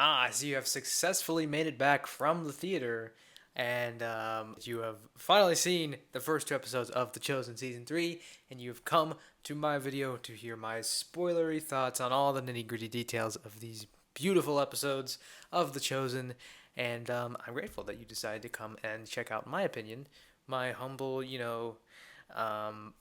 Ah, so you have successfully made it back from the theater, and you have finally seen the first two episodes of The Chosen Season 3, and you've come to my video to hear my spoilery thoughts on all the nitty gritty details of these beautiful episodes of The Chosen. And I'm grateful that you decided to come and check out my opinion, my humble, um,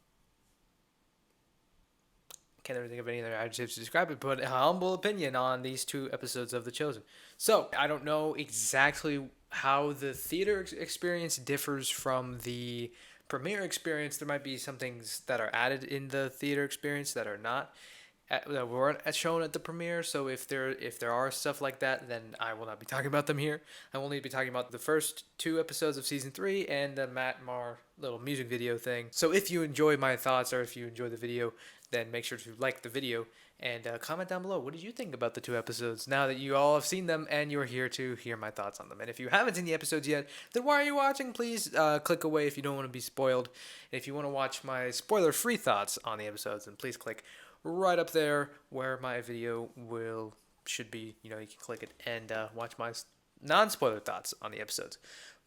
can't really think of any other adjectives to describe it, but a humble opinion on these two episodes of The Chosen. So, I don't know exactly how the theater experience differs from the premiere experience. There might be some things that are added in the theater experience that are not that weren't shown at the premiere. So if there are stuff like that, then I will not be talking about them here. I will only be talking about the first two episodes of season 3 and the Matt Marr little music video thing. So if you enjoy my thoughts or if you enjoy the video, then make sure to like the video and comment down below. What did you think about the two episodes now that you all have seen them and you're here to hear my thoughts on them? And if you haven't seen the episodes yet, then why are you watching? Please click away if you don't want to be spoiled. And if you want to watch my spoiler-free thoughts on the episodes, then please click right up there where my video should be. You can click it and watch my non-spoiler thoughts on the episodes.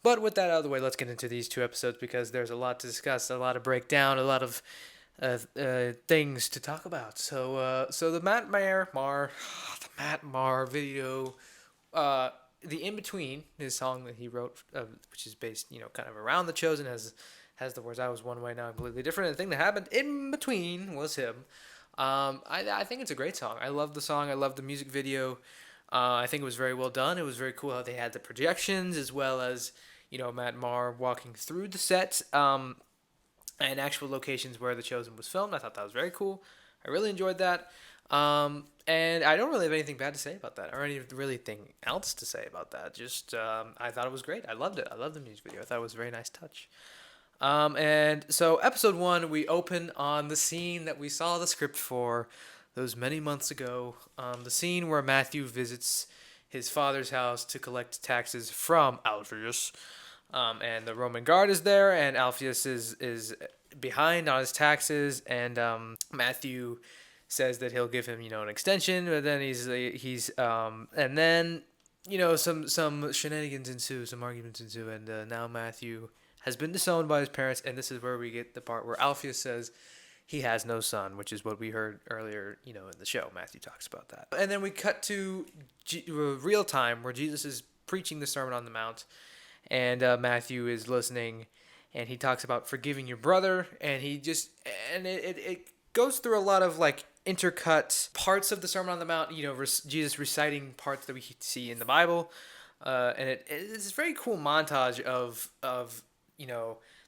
But with that out of the way, let's get into these two episodes because there's a lot to discuss, a lot to break down, a lot of things to talk about. So the the Matt Marr video, the In Between, his song that he wrote, which is based, kind of around The Chosen, has the words "I was one way, now I'm completely different." And the thing that happened in between was him. I think it's a great song. I love the song. I love the music video. I think it was very well done. It was very cool how they had the projections as well as Matt Marr walking through the set and actual locations where The Chosen was filmed. I thought that was very cool. I really enjoyed that. And I don't really have anything bad to say about that or anything else to say about that. Just I thought it was great. I loved it. I loved the music video. I thought it was a very nice touch. And so, episode 1, we open on the scene that we saw the script for those many months ago. The scene where Matthew visits his father's house to collect taxes from Alpheus. And the Roman guard is there, and Alpheus is behind on his taxes, and Matthew says that he'll give him, an extension, but then and then, some shenanigans ensue, some arguments ensue, and now Matthew has been disowned by his parents, and this is where we get the part where Alpheus says he has no son, which is what we heard earlier, in the show. Matthew talks about that. And then we cut to real time where Jesus is preaching the Sermon on the Mount, and Matthew is listening, and he talks about forgiving your brother, and it goes through a lot of intercut parts of the Sermon on the Mount, Jesus reciting parts that we see in the Bible, and it's a very cool montage of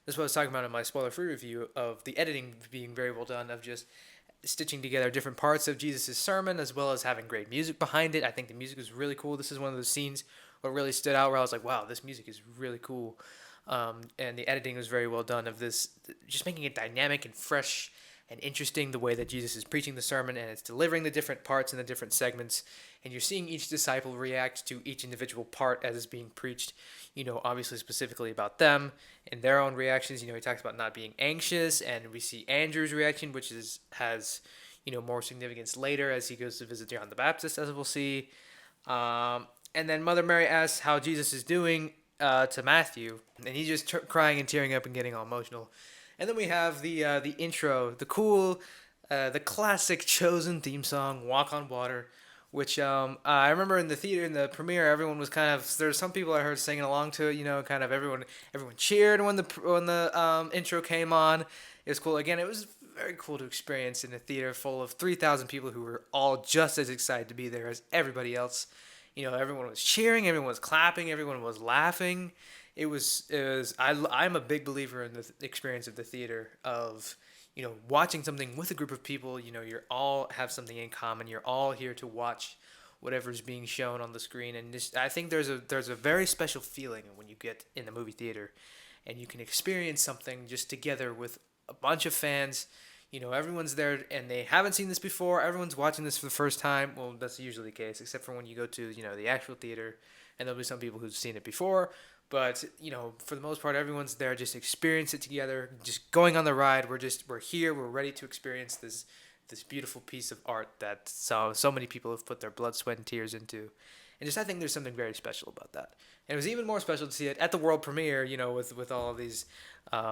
this is what I was talking about in my spoiler-free review of the editing being very well done, of just stitching together different parts of Jesus' sermon as well as having great music behind it. I think the music is really cool. This is one of those scenes where it really stood out where I was like, wow, this music is really cool. And the editing was very well done of this, just making it dynamic and fresh and interesting the way that Jesus is preaching the sermon and it's delivering the different parts and the different segments. And you're seeing each disciple react to each individual part as it's being preached, obviously specifically about them and their own reactions. He talks about not being anxious, and we see Andrew's reaction, which has more significance later as he goes to visit John the Baptist, as we'll see. And then Mother Mary asks how Jesus is doing to Matthew, and he's just crying and tearing up and getting all emotional. And then we have the intro, the cool, the classic Chosen theme song, "Walk on Water," which I remember in the theater, in the premiere, everyone was kind of, there's some people I heard singing along to it, kind of everyone cheered when the intro came on. It was cool. Again, it was very cool to experience in a theater full of 3,000 people who were all just as excited to be there as everybody else. Everyone was cheering, everyone was clapping, everyone was laughing. I'm a big believer in the experience of the theater of, watching something with a group of people. You're all have something in common. You're all here to watch whatever's being shown on the screen. And I think there's a very special feeling when you get in the movie theater and you can experience something just together with a bunch of fans. Everyone's there and they haven't seen this before. Everyone's watching this for the first time. Well, that's usually the case, except for when you go to, the actual theater, and there'll be some people who've seen it before. But, for the most part, everyone's there just experience it together, just going on the ride. We're here. We're ready to experience this beautiful piece of art that so many people have put their blood, sweat, and tears into. And just I think there's something very special about that. And it was even more special to see it at the world premiere, with all of these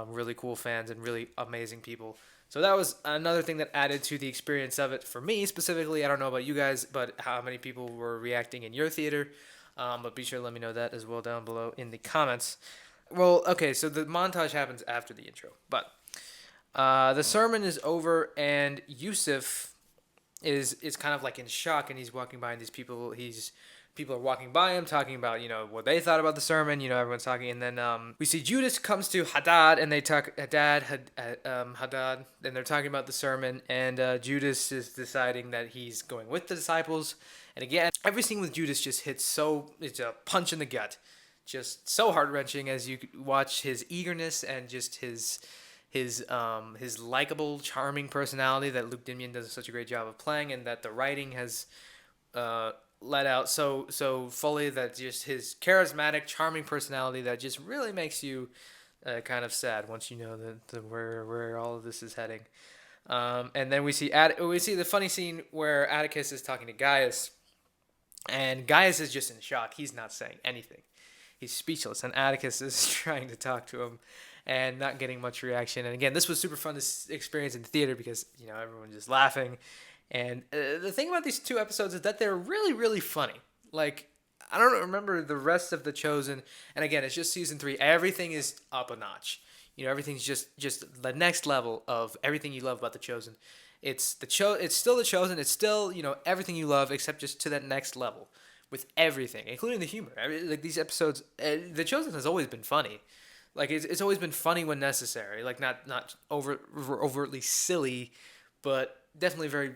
really cool fans and really amazing people. So that was another thing that added to the experience of it for me specifically. I don't know about you guys, but how many people were reacting in your theater. But be sure to let me know that as well down below in the comments. Well, okay, so the montage happens after the intro, but the sermon is over, and Yusuf is kind of like in shock, and he's walking by, and these people are walking by him, talking about what they thought about the sermon. Everyone's talking, and then we see Judas comes to Hadad, and they talk Hadad, and they're talking about the sermon, and Judas is deciding that he's going with the disciples. And again, every scene with Judas just it's a punch in the gut, just so heart wrenching as you watch his eagerness and just his likable, charming personality that Luke Dimian does such a great job of playing, and that the writing has let out so fully, that just his charismatic, charming personality that just really makes you kind of sad once you know where all of this is heading. And then we see the funny scene where Atticus is talking to Gaius, and Gaius is just in shock. He's not saying anything. He's speechless, and Atticus is trying to talk to him and not getting much reaction. And again, this was super fun to experience in the theater because everyone's just laughing. And the thing about these two episodes is that they're really, really funny. Like, I don't remember the rest of The Chosen. And again, it's just season 3. Everything is up a notch. Everything's just the next level of everything you love about The Chosen. It's still The Chosen. It's still, everything you love, except just to that next level with everything, including the humor. Like these episodes, The Chosen has always been funny. Like it's always been funny when necessary. Like not overtly silly, but definitely very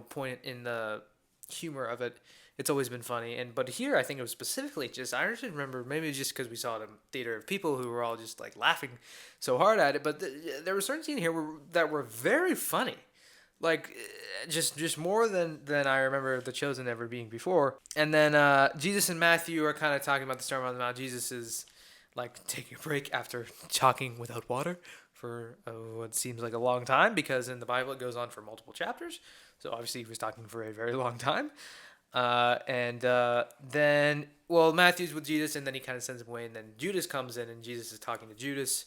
poignant in the humor of it. It's always been funny. But here I think it was specifically just, I actually remember, maybe just because we saw it in theater of people who were all just like laughing so hard at it, but there were certain scenes here that were very funny. Like just more than I remember The Chosen ever being before. And then Jesus and Matthew are kind of talking about the Sermon on the Mount. Jesus is like taking a break after talking without water for what seems like a long time, because in the Bible it goes on for multiple chapters. So obviously he was talking for a very long time. Then Matthew's with Jesus, and then he kind of sends him away, and then Judas comes in, and Jesus is talking to Judas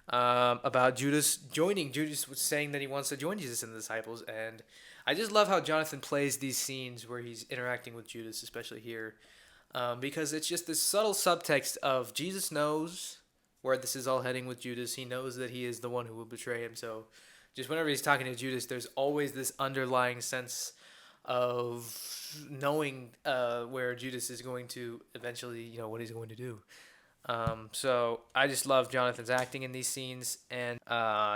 about Judas joining. Judas was saying that he wants to join Jesus and the disciples, and I just love how Jonathan plays these scenes where he's interacting with Judas, especially here. Because it's just this subtle subtext of Jesus knows where this is all heading with Judas. He knows that he is the one who will betray him. So just whenever he's talking to Judas, there's always this underlying sense of knowing where Judas is going to eventually, what he's going to do. So I just love Jonathan's acting in these scenes. And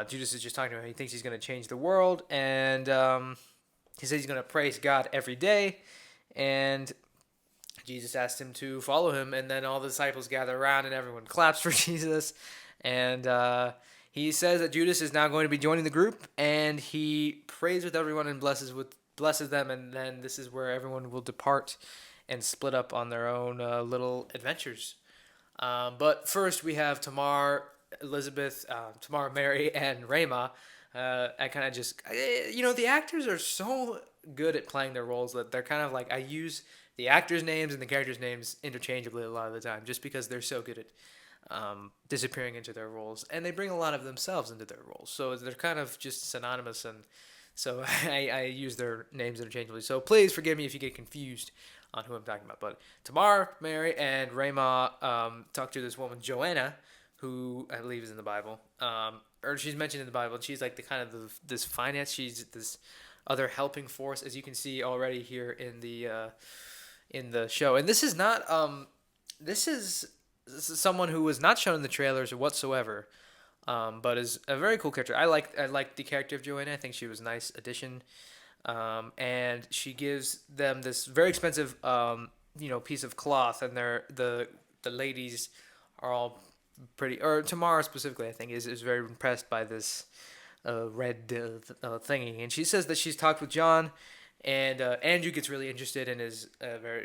Judas is just talking about how he thinks he's going to change the world. And he says he's going to praise God every day. And Jesus asked him to follow him, and then all the disciples gather around, and everyone claps for Jesus. And he says that Judas is now going to be joining the group, and he prays with everyone and blesses them, and then this is where everyone will depart and split up on their own little adventures. But first, we have Tamar, Elizabeth, Tamar, Mary, and Rama. I kind of just, the actors are so good at playing their roles that they're kind of like, I use the actors' names and the characters' names interchangeably a lot of the time, just because they're so good at disappearing into their roles, and they bring a lot of themselves into their roles, so they're kind of just synonymous, and so I use their names interchangeably. So please forgive me if you get confused on who I'm talking about. But Tamar, Mary, and Rama talk to this woman Joanna, who I believe is in the Bible, or she's mentioned in the Bible. And she's like this finance. She's this other helping force, as you can see already here in the show. And this is not this is someone who was not shown in the trailers whatsoever, but is a very cool character. I like the character of Joanna. I think she was a nice addition, and she gives them this very expensive piece of cloth, and the ladies are all pretty, or Tamara specifically, I think is very impressed by this red thingy, and she says that she's talked with John. And Andrew gets really interested and is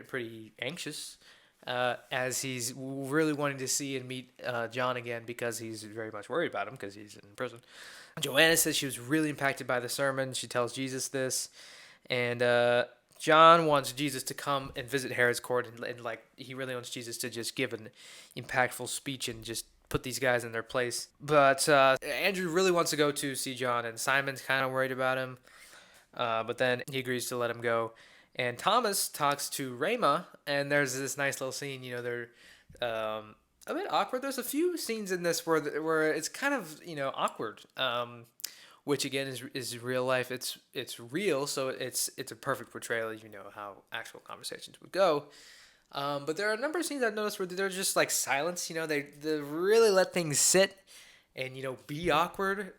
pretty anxious, as he's really wanting to see and meet John again, because he's very much worried about him because he's in prison. Joanna says she was really impacted by the sermon. She tells Jesus this, and John wants Jesus to come and visit Herod's court, and like he really wants Jesus to just give an impactful speech and just put these guys in their place. But Andrew really wants to go to see John, and Simon's kind of worried about him. But then he agrees to let him go. And Thomas talks to Rama, and there's this nice little scene. They're a bit awkward. There's a few scenes in this where it's kind of awkward. Which again is real life. It's real, so it's a perfect portrayal. How actual conversations would go. But there are a number of scenes I've noticed where they're just like silence. They really let things sit and be awkward,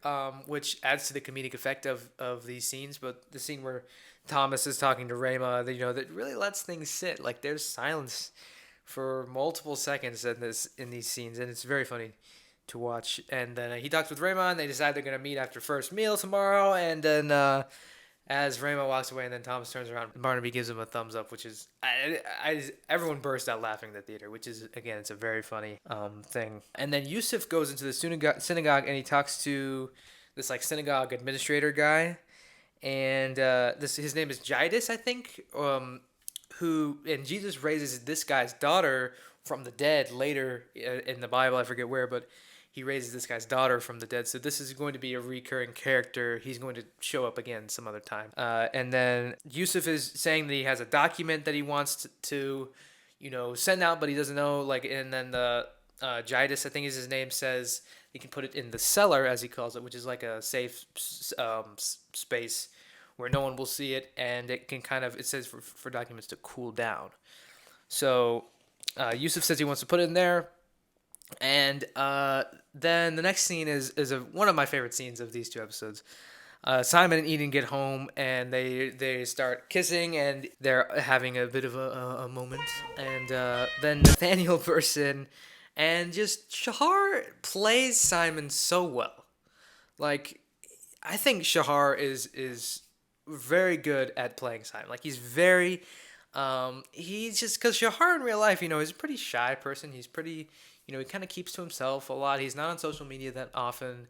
which adds to the comedic effect of these scenes. But the scene where Thomas is talking to Rama, that really lets things sit. Like there's silence for multiple seconds in these scenes, and it's very funny to watch. And then he talks with Rama, and they decide they're gonna meet after first meal tomorrow. And then as Rama walks away, and then Thomas turns around, Barnaby gives him a thumbs up, which is everyone burst out laughing in the theater, which is again it's a very funny thing. And then Yusuf goes into the synagogue and he talks to this like synagogue administrator guy, and his name is Jairus, I think. And Jesus raises this guy's daughter from the dead later in the Bible. I forget where, but he raises this guy's daughter from the dead. So this is going to be a recurring character. He's going to show up again some other time. And then Yusuf is saying that he has a document that he wants to send out, but he doesn't know. And then the Jairus, I think is his name, says he can put it in the cellar, as he calls it, which is like a safe space where no one will see it, and it can it says for documents to cool down. So Yusuf says he wants to put it in there. And then the next scene is one of my favorite scenes of these two episodes. Simon and Eden get home, and they start kissing, and they're having a bit of a moment. And then Nathaniel bursts in, and just Shahar plays Simon so well. Like, I think Shahar is very good at playing Simon. Like, he's very... he's just... Because Shahar in real life, is a pretty shy person. He's pretty... he kind of keeps to himself a lot. He's not on social media that often.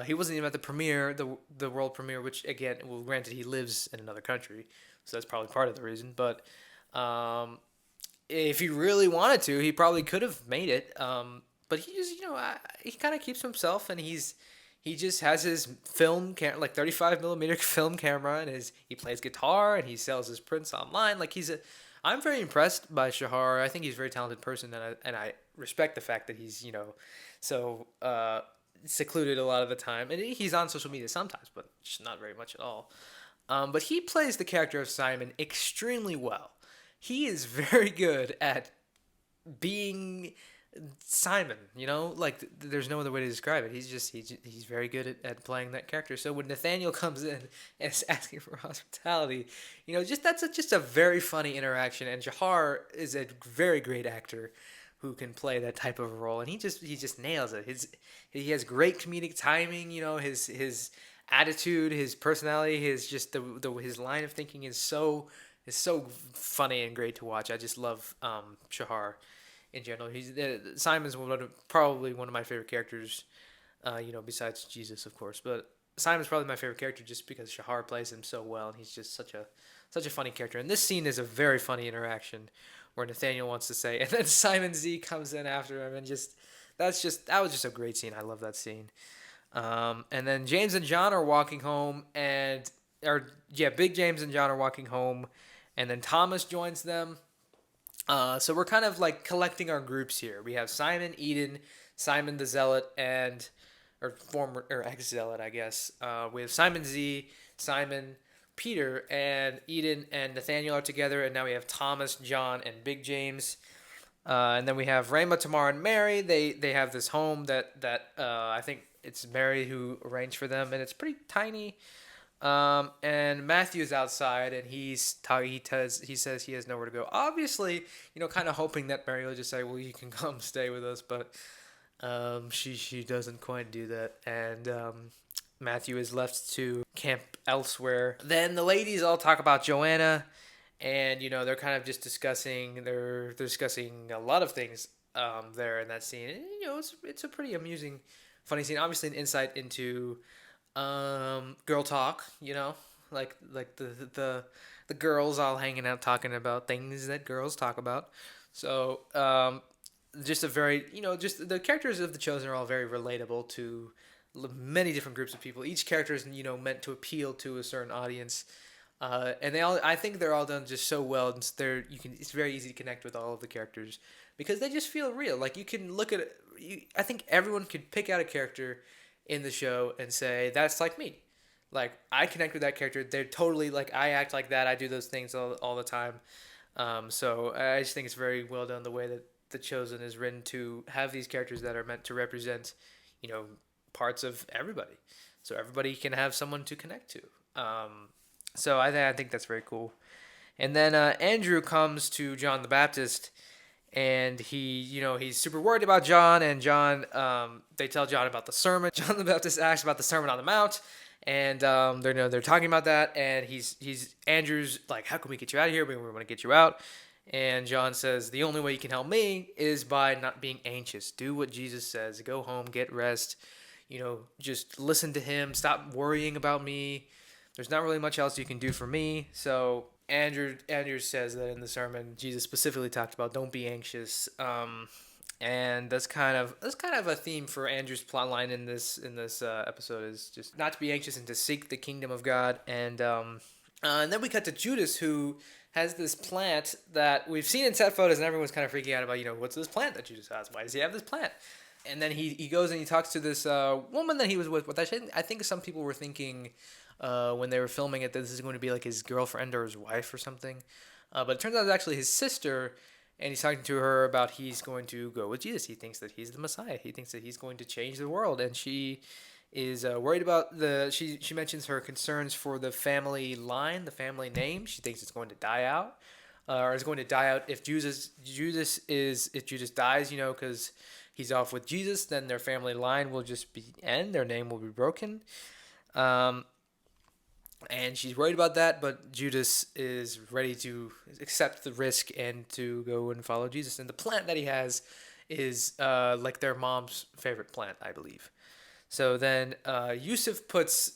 He wasn't even at the premiere, the world premiere, which, again, well, granted, he lives in another country, so that's probably part of the reason. But if he really wanted to, he probably could have made it. But he just, he kind of keeps to himself, and he just has his film camera, like 35 millimeter film camera, and he plays guitar, and he sells his prints online. Like I'm very impressed by Shahar. I think he's a very talented person, and I respect the fact that he's so secluded a lot of the time, and he's on social media sometimes, but just not very much at all. But he plays the character of Simon extremely well. He is very good at being Simon, like there's no other way to describe it. He's very good at playing that character. So when Nathaniel comes in and is asking for hospitality, that's a very funny interaction. And Jahar is a very great actor who can play that type of role, and he just nails it. He has great comedic timing. His attitude, his personality, his line of thinking is so funny and great to watch. I just love Shahar. In general, Simon's probably one of my favorite characters, besides Jesus, of course. But Simon's probably my favorite character just because Shahar plays him so well, and he's just such a funny character. And this scene is a very funny interaction where Nathaniel wants to say, and then Simon Z comes in after him, and that was just a great scene. I love that scene. And then James and John are walking home, Big James and John are walking home, and then Thomas joins them. So we're kind of like collecting our groups here. We have Simon, Eden, Simon the Zealot, or ex-Zealot, I guess. We have Simon Z, Simon, Peter, and Eden and Nathaniel are together, and now we have Thomas, John, and Big James. And then we have Rama, Tamar, and Mary. They have this home that I think it's Mary who arranged for them, and it's pretty tiny. And Matthew's outside, and he says he has nowhere to go. Obviously, kind of hoping that Mary will just say, "Well, you can come stay with us," but she doesn't quite do that, and Matthew is left to camp elsewhere. Then the ladies all talk about Joanna, and they're kind of just discussing a lot of things there in that scene. And, it's a pretty amusing, funny scene. Obviously, an insight into girl talk, like the the girls all hanging out talking about things that girls talk about. So just a very, just the characters of the Chosen are all very relatable to many different groups of people. Each character is, meant to appeal to a certain audience. And I think they're all done just so well. And it's very easy to connect with all of the characters because they just feel real. Like you can look at, I think everyone could pick out a character in the show and say that's like me. Like I connect with that character. They're totally like I act like that. I do those things all the time. So I just think it's very well done the way that The Chosen is written to have these characters that are meant to represent, you know, parts of everybody. So everybody can have someone to connect to. So I think that's very cool. And then Andrew comes to John the Baptist, and he's super worried about John. And John, they tell John about the sermon. John the Baptist asks about the Sermon on the Mount, and they're talking about that. And he's Andrew's like, how can we get you out of here? We want to get you out. And John says, the only way you can help me is by not being anxious. Do what Jesus says. Go home, get rest. Just listen to him. Stop worrying about me. There's not really much else you can do for me. So Andrew says that in the sermon, Jesus specifically talked about don't be anxious. And that's kind of a theme for Andrew's plot line in this episode is just not to be anxious and to seek the kingdom of God. And then we cut to Judas, who has this plant that we've seen in set photos, and everyone's kind of freaking out about, what's this plant that Judas has? Why does he have this plant? And then he goes and he talks to this woman that he was with. But I think some people were thinking when they were filming it that this is going to be like his girlfriend or his wife or something. But it turns out it's actually his sister, and he's talking to her about he's going to go with Jesus. He thinks that he's the Messiah. He thinks that he's going to change the world, and she is worried about she mentions her concerns for the family line, the family name. She thinks it's going to die out, or is going to die out if Judas dies, because he's off with Jesus, then their family line will just end. Their name will be broken. And she's worried about that, but Judas is ready to accept the risk and to go and follow Jesus. And the plant that he has is like their mom's favorite plant, I believe. So then Yusuf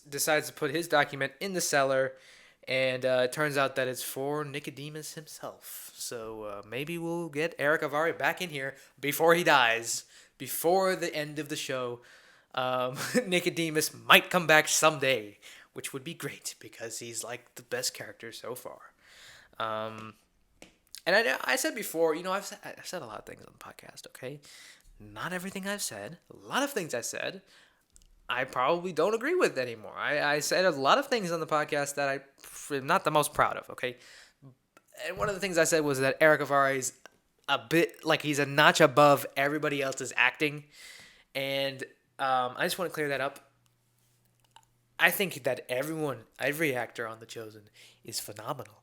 decides to put his document in the cellar, and it turns out that it's for Nicodemus himself. So maybe we'll get Eric Avari back in here before he dies, before the end of the show. Nicodemus might come back someday, which would be great because he's like the best character so far. And I said before, I've said a lot of things on the podcast, okay? Not everything I've said. A lot of things I said, I probably don't agree with anymore. I said a lot of things on the podcast that I'm not the most proud of, okay? And one of the things I said was that Eric Avari is a bit, like he's a notch above everybody else's acting. And I just want to clear that up. I think that every actor on The Chosen is phenomenal.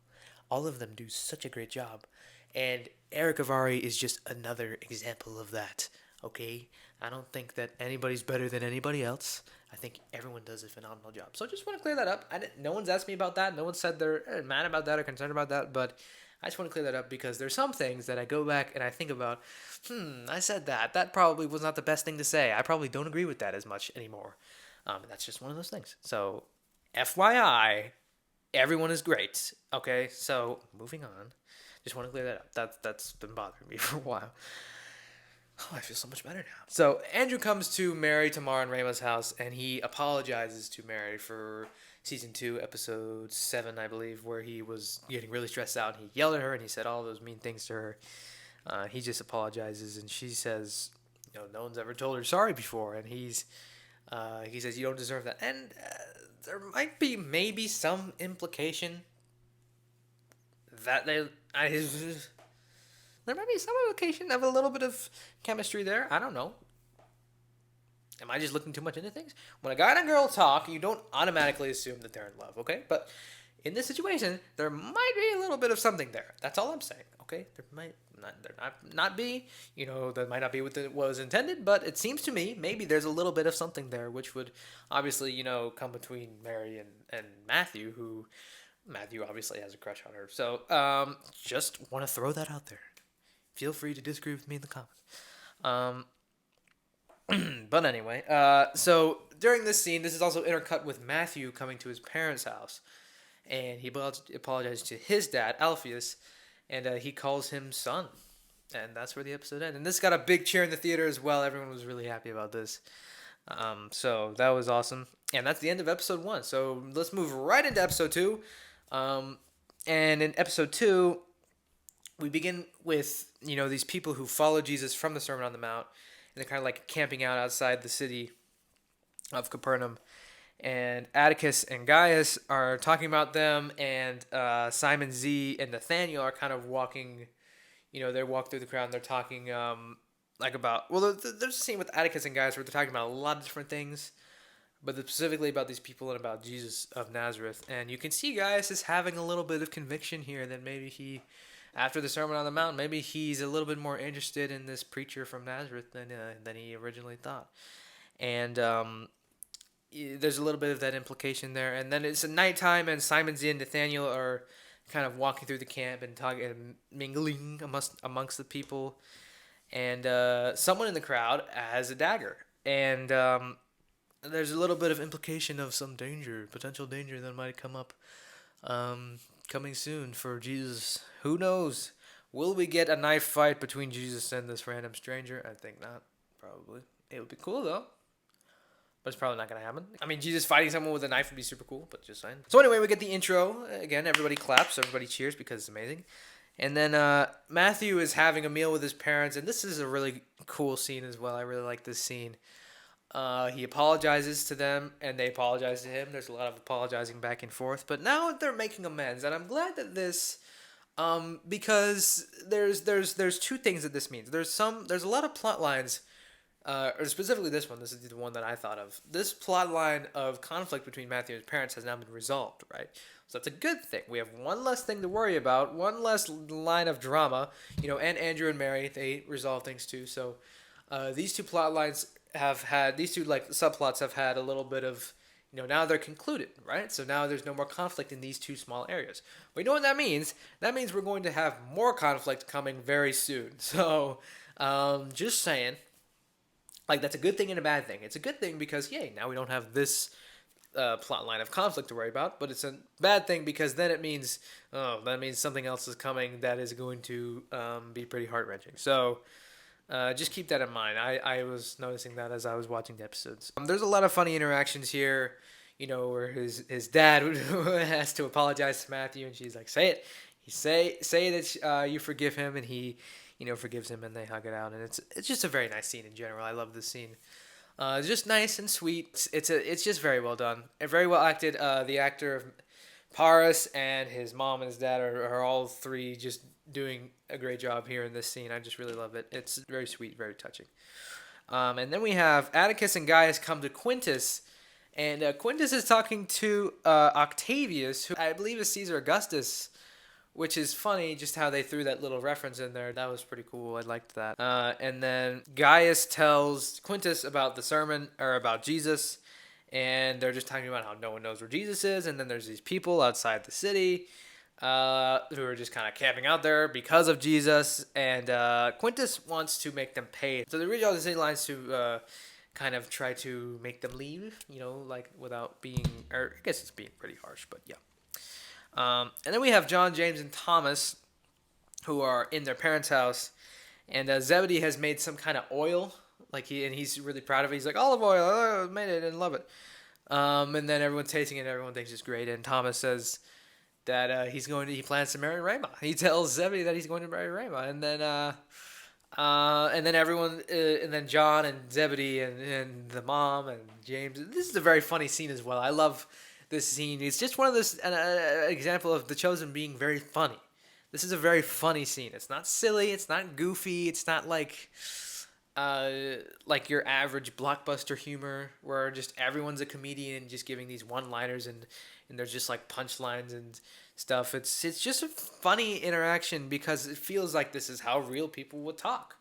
All of them do such a great job. And Eric Avari is just another example of that, okay? I don't think that anybody's better than anybody else. I think everyone does a phenomenal job. So I just want to clear that up. No one's asked me about that. No one said they're mad about that or concerned about that. But I just want to clear that up because there's some things that I go back and I think about, I said that. That probably was not the best thing to say. I probably don't agree with that as much anymore. That's just one of those things. So, FYI, everyone is great. Okay, so moving on. Just want to clear that up. That's been bothering me for a while. Oh, I feel so much better now. So Andrew comes to Mary, Tamar, and Rama's house, and he apologizes to Mary for season 2, episode 7, I believe, where he was getting really stressed out. And he yelled at her, and he said all those mean things to her. He just apologizes, and she says, no one's ever told her sorry before, and he says, you don't deserve that. And there might be maybe some implication that there might be some implication of a little bit of chemistry there. I don't know. Am I just looking too much into things? When a guy and a girl talk, you don't automatically assume that they're in love, okay? But in this situation, there might be a little bit of something there. That's all I'm saying, okay? There might not be, that might not be what was intended, but it seems to me maybe there's a little bit of something there, which would obviously, come between Mary and Matthew, who Matthew obviously has a crush on her. So just want to throw that out there. Feel free to disagree with me in the comments. But anyway, so during this scene, this is also intercut with Matthew coming to his parents' house. and he apologizes to his dad, Alpheus, and he calls him son. And that's where the episode ends. And this got a big cheer in the theater as well. Everyone was really happy about this. So that was awesome. And that's the end of episode 1. So let's move right into episode 2. And in episode 2, we begin with, these people who follow Jesus from the Sermon on the Mount. And they're kind of like camping out outside the city of Capernaum. And Atticus and Gaius are talking about them. And Simon Z and Nathaniel are kind of walking, they walk through the crowd and they're talking there's a scene with Atticus and Gaius where they're talking about a lot of different things. But specifically about these people and about Jesus of Nazareth. And you can see Gaius is having a little bit of conviction here that maybe after the Sermon on the Mount, maybe he's a little bit more interested in this preacher from Nazareth than he originally thought. And there's a little bit of that implication there. And then it's a nighttime, and Simon Z and Nathaniel are kind of walking through the camp and talking and mingling amongst the people. And someone in the crowd has a dagger. And there's a little bit of implication of some potential danger that might come up coming soon for Jesus. Who knows? Will we get a knife fight between Jesus and this random stranger? I think not. Probably. It would be cool, though. But it's probably not going to happen. I mean, Jesus fighting someone with a knife would be super cool, but just saying. So anyway, we get the intro. Again, everybody claps. Everybody cheers because it's amazing. And then Matthew is having a meal with his parents. And this is a really cool scene as well. I really like this scene. He apologizes to them, and they apologize to him. There's a lot of apologizing back and forth, but now they're making amends, and I'm glad that this, because there's two things that this means. There's a lot of plot lines, or specifically this one. This is the one that I thought of. This plot line of conflict between Matthew and his parents has now been resolved, right? So that's a good thing. We have one less thing to worry about, one less line of drama, and Andrew and Mary, they resolve things too. So these two plot lines these two subplots have had a little bit of, now they're concluded, right? So now there's no more conflict in these two small areas. But you know what that means? That means we're going to have more conflict coming very soon. So just saying, that's a good thing and a bad thing. It's a good thing because, yay, now we don't have this plot line of conflict to worry about, but it's a bad thing because then it means, that means something else is coming that is going to be pretty heart-wrenching. So just keep that in mind. I was noticing that as I was watching the episodes. There's a lot of funny interactions here, where his dad has to apologize to Matthew, and she's like, "Say it." Say that you forgive him, and he, forgives him, and they hug it out, and it's just a very nice scene in general. I love this scene. It's just nice and sweet. It's just very well done and very well acted. The actor of Paris and his mom and his dad are all three just doing a great job here in this scene. I just really love it. It's very sweet, very touching. And then we have Atticus and Gaius come to Quintus, and Quintus is talking to Octavius, who I believe is Caesar Augustus, which is funny just how they threw that little reference in there. That was pretty cool. I liked that. And then Gaius tells Quintus about the sermon, or about Jesus, and they're just talking about how no one knows where Jesus is, and then there's these people outside the city who are just kind of camping out there because of Jesus, and Quintus wants to make them pay. So they reach all the city lines to kind of try to make them leave, without being, or I guess it's being pretty harsh, but yeah. And then we have John, James, and Thomas, who are in their parents' house, and Zebedee has made some kind of oil, he's really proud of it. He's like, olive oil, I made it and love it. And then everyone's tasting it, and everyone thinks it's great, and Thomas says that he plans to marry Rama. He tells Zebedee that he's going to marry Rama, and then everyone, and then John and Zebedee and the mom and James. This is a very funny scene as well. I love this scene. It's just one of those an example of The Chosen being very funny. This is a very funny scene. It's not silly. It's not goofy. It's not like your average blockbuster humor where just everyone's a comedian just giving these one-liners and there's just punchlines and stuff. It's just a funny interaction because it feels like this is how real people would talk.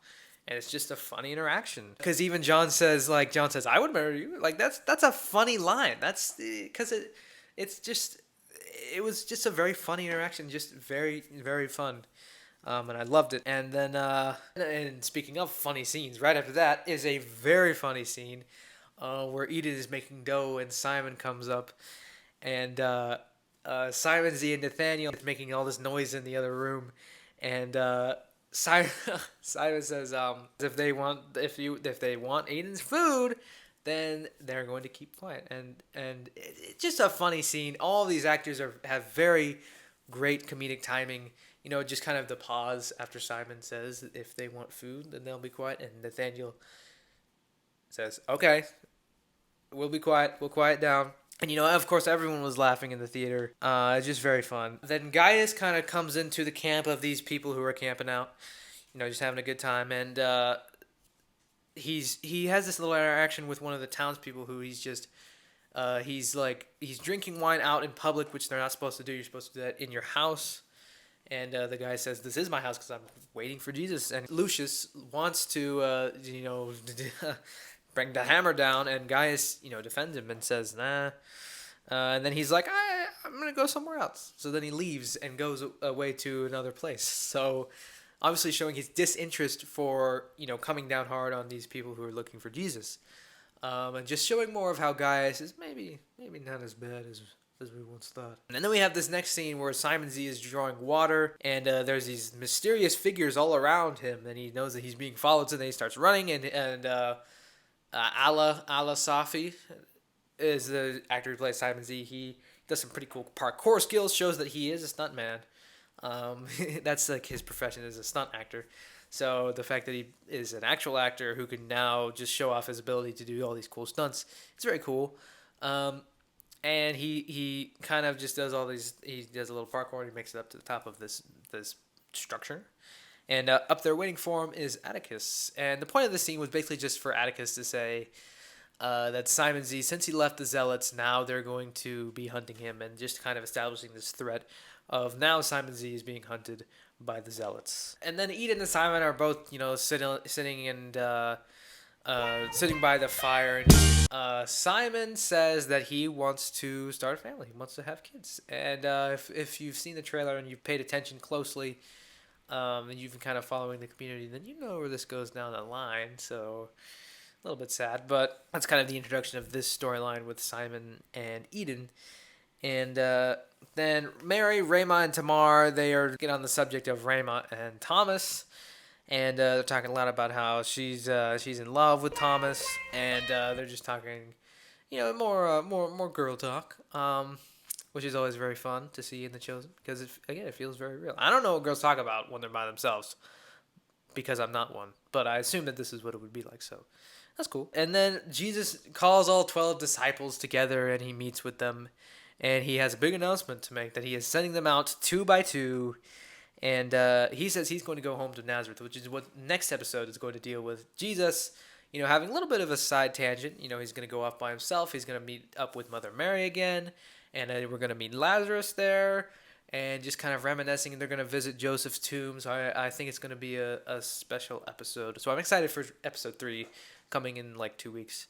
And it's just a funny interaction. Because even John says, I would marry you. That's a funny line. That's because it was just a very funny interaction. Just very, very fun. And I loved it. And then, and speaking of funny scenes, right after that is a very funny scene where Edith is making dough and Simon comes up and Simon Z and Nathaniel making all this noise in the other room, and Simon, Simon says, if they want Aiden's food, then they're going to keep quiet, and it's just a funny scene. All these actors have very great comedic timing. You know, just kind of the pause after Simon says if they want food, then they'll be quiet, and Nathaniel says, "Okay, we'll be quiet. We'll quiet down." And, you know, of course, everyone was laughing in the theater. It's just very fun. Then Gaius kind of comes into the camp of these people who are camping out, you know, just having a good time. And he has this little interaction with one of the townspeople who he's drinking wine out in public, which they're not supposed to do. You're supposed to do that in your house. And the guy says, "This is my house because I'm waiting for Jesus." And Lucius wants to, bring the hammer down, and Gaius, defends him and says, "Nah." And then he's like, I'm going to go somewhere else. So then he leaves and goes away to another place. So obviously showing his disinterest for, coming down hard on these people who are looking for Jesus. And just showing more of how Gaius is maybe not as bad as we once thought. And then we have this next scene where Simon Z is drawing water, and there's these mysterious figures all around him, and he knows that he's being followed, so then he starts running, and Ala Safi is the actor who plays Simon Z. He does some pretty cool parkour skills, shows that he is a stuntman. That's like his profession as a stunt actor. So the fact that he is an actual actor who can now just show off his ability to do all these cool stunts, it's very cool. And he kind of just does he does a little parkour, and he makes it up to the top of this structure. And up there waiting for him is Atticus. And the point of the scene was basically just for Atticus to say that Simon Z, since he left the Zealots, now they're going to be hunting him, and just kind of establishing this threat of now Simon Z is being hunted by the Zealots. And then Eden and Simon are both, sitting by the fire. And Simon says that he wants to start a family. He wants to have kids. And if you've seen the trailer and you've paid attention closely, and you've been kind of following the community, then you know where this goes down the line. So a little bit sad, but that's kind of the introduction of this storyline with Simon and Eden. And then Mary, Rama, and Tamar, they are getting on the subject of Rama and Thomas. And they're talking a lot about how she's in love with Thomas, and they're just talking, more girl talk, which is always very fun to see in The Chosen, because it feels very real. I don't know what girls talk about when they're by themselves, because I'm not one, but I assume that this is what it would be like, so that's cool. And then Jesus calls all 12 disciples together, and he meets with them, and he has a big announcement to make, that he is sending them out 2 by 2. And he says he's going to go home to Nazareth, which is what next episode is going to deal with. Jesus, having a little bit of a side tangent. He's going to go off by himself. He's going to meet up with Mother Mary again. And we're going to meet Lazarus there. And just kind of reminiscing. And they're going to visit Joseph's tomb. So I think it's going to be a special episode. So I'm excited for episode 3 coming in like 2 weeks.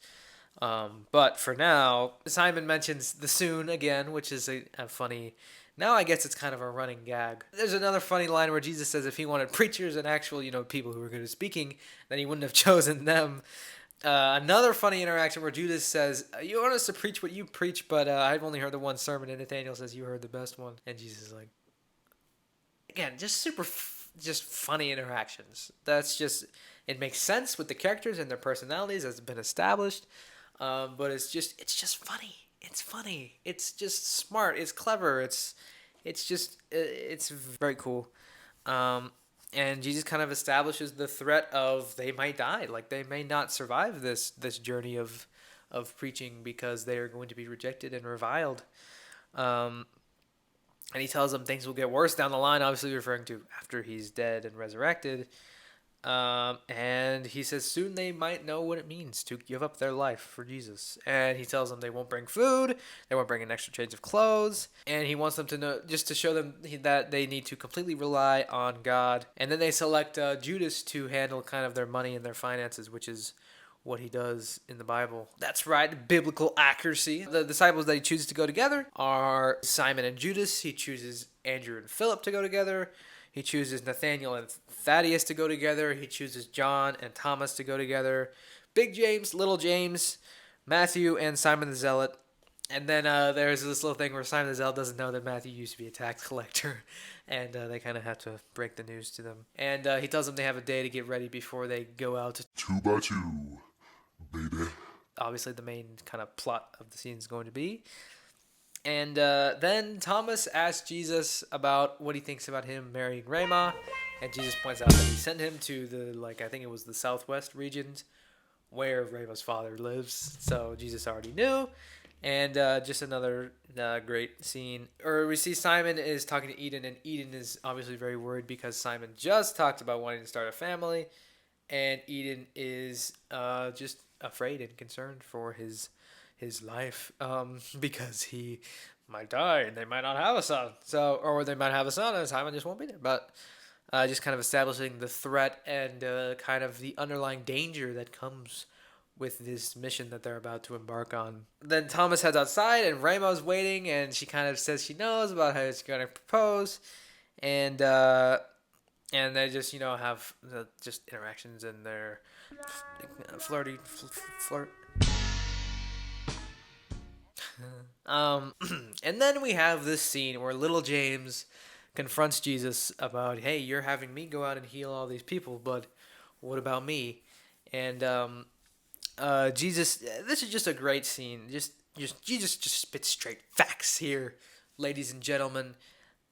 But for now, Simon mentions the soon again, which is a funny... Now I guess it's kind of a running gag. There's another funny line where Jesus says if he wanted preachers and actual, people who were good at speaking, then he wouldn't have chosen them. Another funny interaction where Judas says, "You want us to preach what you preach, but I've only heard the one sermon." And Nathaniel says, "You heard the best one." And Jesus is like, again, just super, just funny interactions. It makes sense with the characters and their personalities as has been established. But it's just funny. It's funny. It's just smart. It's clever. It's very cool. And Jesus kind of establishes the threat of they might die. Like they may not survive this journey of preaching because they are going to be rejected and reviled. And he tells them things will get worse down the line, obviously referring to after he's dead and resurrected. And he says soon they might know what it means to give up their life for Jesus. And he tells them they won't bring food, they won't bring an extra change of clothes, and he wants them to know, just to show them that they need to completely rely on God. And then they select Judas to handle kind of their money and their finances, which is what he does in the Bible. That's right, biblical accuracy. The disciples that he chooses to go together are Simon and Judas. He chooses Andrew and Philip to go together. He chooses Nathaniel and Thaddeus to go together. He chooses John and Thomas to go together. Big James, Little James, Matthew, and Simon the Zealot. And then there's this little thing where Simon Zell doesn't know that Matthew used to be a tax collector, and they kind of have to break the news to them. And he tells them they have a day to get ready before they go out. 2x2, baby. Obviously, the main kind of plot of the scene is going to be. And then Thomas asks Jesus about what he thinks about him marrying Rama, and Jesus points out that he sent him to the, I think it was the southwest regions where Rama's father lives. So Jesus already knew. And just another great scene. Or we see Simon is talking to Eden, and Eden is obviously very worried because Simon just talked about wanting to start a family, and Eden is just afraid and concerned for his life because he might die and they might not have a son. So, or they might have a son and Simon just won't be there. But just kind of establishing the threat and kind of the underlying danger that comes with this mission that they're about to embark on. Then Thomas heads outside and Ramo's waiting, and she kind of says she knows about how she's going to propose, and they just have just interactions and their flirt. And then we have this scene where little James confronts Jesus about, hey, you're having me go out and heal all these people, but what about me? And Jesus, this is just a great scene. Just Jesus just spits straight facts here, ladies and gentlemen.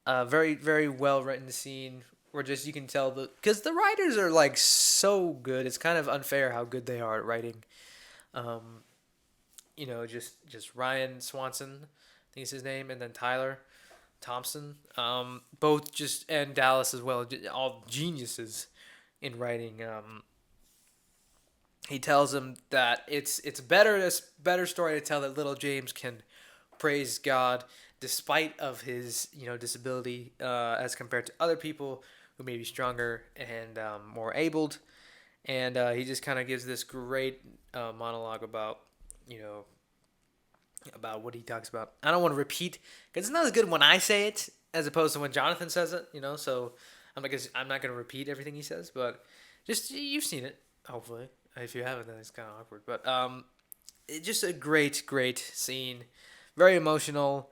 Very, very well written scene. Where just you can tell because the writers are so good. It's kind of unfair how good they are at writing. Just Ryan Swanson, I think is his name, and then Tyler Thompson. Both just and Dallas as well. All geniuses in writing. He tells him that it's better story to tell that little James can praise God despite of his disability as compared to other people who may be stronger and more abled. And he just kind of gives this great monologue about about what he talks about. I don't want to repeat because it's not as good when I say it as opposed to when Jonathan says it. So I'm not going to repeat everything he says, but just you've seen it hopefully. If you haven't, then it's kind of awkward. But it's just a great scene, very emotional.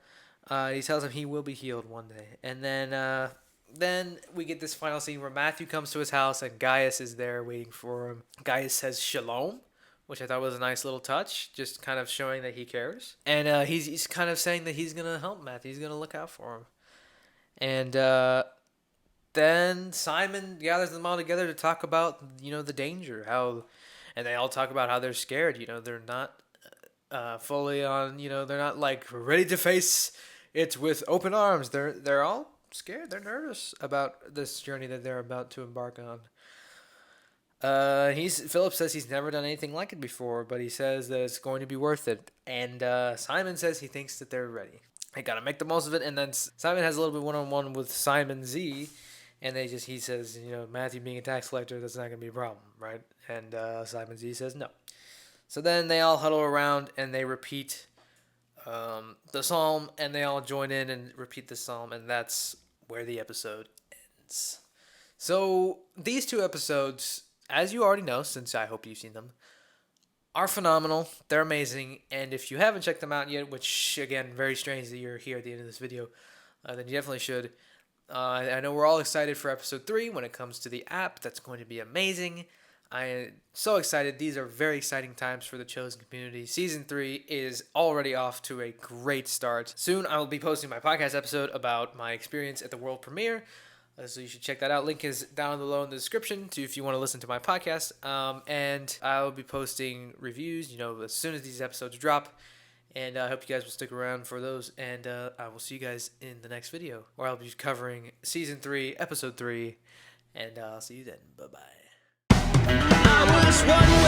He tells him he will be healed one day, and then we get this final scene where Matthew comes to his house and Gaius is there waiting for him. Gaius says shalom, which I thought was a nice little touch, just kind of showing that he cares. And he's kind of saying that he's gonna help Matthew, he's gonna look out for him, and. Then Simon gathers them all together to talk about the danger, and they all talk about how they're scared. They're not fully on. They're not ready to face it with open arms. They're all scared. They're nervous about this journey that they're about to embark on. Philip says he's never done anything like it before, but he says that it's going to be worth it. And Simon says he thinks that they're ready. They gotta make the most of it. And then Simon has a little bit one-on-one with Simon Z. And he says, Matthew being a tax collector, that's not going to be a problem, right? And Simon Z says no. So then they all huddle around and they repeat the psalm, and they all join in and repeat the psalm, and that's where the episode ends. So these two episodes, as you already know, since I hope you've seen them, are phenomenal. They're amazing, and if you haven't checked them out yet, which, again, very strange that you're here at the end of this video, then you definitely should. I know we're all excited for episode 3 when it comes to the app. That's going to be amazing. I am so excited. These are very exciting times for the Chosen community. Season 3 is already off to a great start. Soon I will be posting my podcast episode about my experience at the world premiere. So you should check that out. Link is down below in the description if you want to listen to my podcast. And I will be posting reviews, as soon as these episodes drop. And I hope you guys will stick around for those. And I will see you guys in the next video, where I'll be covering Season 3, Episode 3. And I'll see you then. Bye-bye. I was one